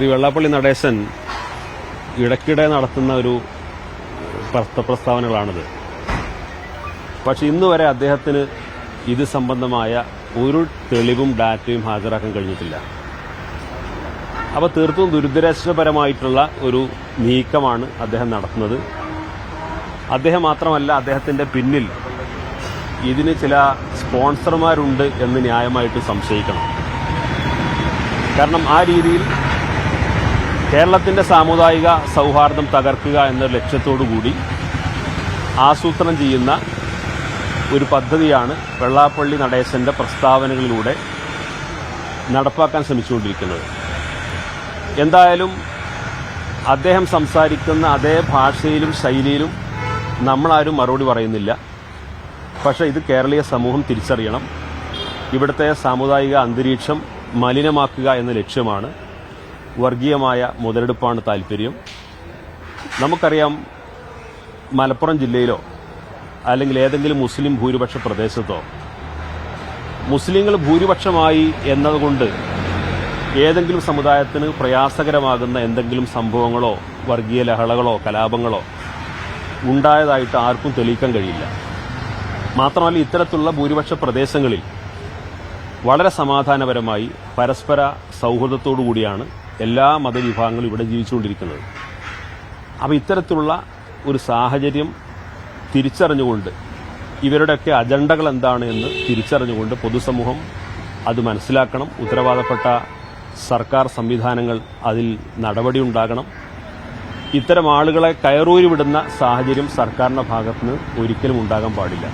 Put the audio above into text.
ശ്രീ വെള്ളാപ്പള്ളി നടേശൻ ഇടയ്ക്കിടെ നടത്തുന്ന ഒരു പ്രസ്താവനകളാണിത്. പക്ഷെ ഇന്നുവരെ അദ്ദേഹത്തിന് ഇത് സംബന്ധമായ ഒരു തെളിവും ഡാറ്റയും ഹാജരാക്കാൻ കഴിഞ്ഞിട്ടില്ല. അപ്പോൾ തീർത്തും ദുരുദ്ദേശപരമായിട്ടുള്ള ഒരു നീക്കമാണ് അദ്ദേഹം നടത്തുന്നത്. അദ്ദേഹം മാത്രമല്ല, അദ്ദേഹത്തിന്റെ പിന്നിൽ ഇതിന് ചില സ്പോൺസർമാരുണ്ട് എന്ന് ന്യായമായിട്ട് സംശയിക്കണം. കാരണം ആ രീതിയിൽ കേരളത്തിന്റെ സാമുദായിക സൗഹാർദ്ദം തകർക്കുക എന്ന ലക്ഷ്യത്തോടുകൂടി ആസൂത്രണം ചെയ്യുന്ന ഒരു പദ്ധതിയാണ് വെള്ളാപ്പള്ളി നടേശന്റെ പ്രസ്താവനകളിലൂടെ നടപ്പാക്കാൻ ശ്രമിച്ചുകൊണ്ടിരിക്കുന്നത്. എന്തായാലും അദ്ദേഹം സംസാരിക്കുന്ന അതേ ഭാഷയിലും ശൈലിയിലും നമ്മളാരും മറുപടി പറയുന്നില്ല. പക്ഷേ ഇത് കേരളീയ സമൂഹം തിരിച്ചറിയണം. ഇവിടുത്തെ സാമുദായിക അന്തരീക്ഷം മലിനമാക്കുക എന്ന ലക്ഷ്യമാണ്, വർഗീയമായ മുതലെടുപ്പാണ് താല്പര്യം. നമുക്കറിയാം, മലപ്പുറം ജില്ലയിലോ അല്ലെങ്കിൽ ഏതെങ്കിലും മുസ്ലിം ഭൂരിപക്ഷ പ്രദേശത്തോ മുസ്ലിങ്ങൾ ഭൂരിപക്ഷമായി എന്നതുകൊണ്ട് ഏതെങ്കിലും സമുദായത്തിന് പ്രയാസകരമാകുന്ന എന്തെങ്കിലും സംഭവങ്ങളോ വർഗീയ ലഹളകളോ കലാപങ്ങളോ ഉണ്ടായതായിട്ട് ആർക്കും തെളിയിക്കാൻ കഴിയില്ല. മാത്രമല്ല, ഇത്തരത്തിലുള്ള ഭൂരിപക്ഷ പ്രദേശങ്ങളിൽ വളരെ സമാധാനപരമായി പരസ്പര സൗഹൃദത്തോടുകൂടിയാണ് എല്ലാ മതവിഭാഗങ്ങളും ഇവിടെ ജീവിച്ചുകൊണ്ടിരിക്കുന്നത്. അപ്പോൾ ഇത്തരത്തിലുള്ള ഒരു സാഹചര്യം തിരിച്ചറിഞ്ഞുകൊണ്ട് ഇവരുടെയൊക്കെ അജണ്ടകൾ എന്താണ് എന്ന് തിരിച്ചറിഞ്ഞുകൊണ്ട് പൊതുസമൂഹം അത് മനസ്സിലാക്കണം. ഉത്തരവാദപ്പെട്ട സർക്കാർ സംവിധാനങ്ങൾ അതിൽ നടപടിയുണ്ടാകണം. ഇത്തരം ആളുകളെ കയറൂരി വിടുന്ന സാഹചര്യം സർക്കാരിന്റെ ഭാഗത്തുനിന്ന് ഒരിക്കലും ഉണ്ടാകാൻ പാടില്ല.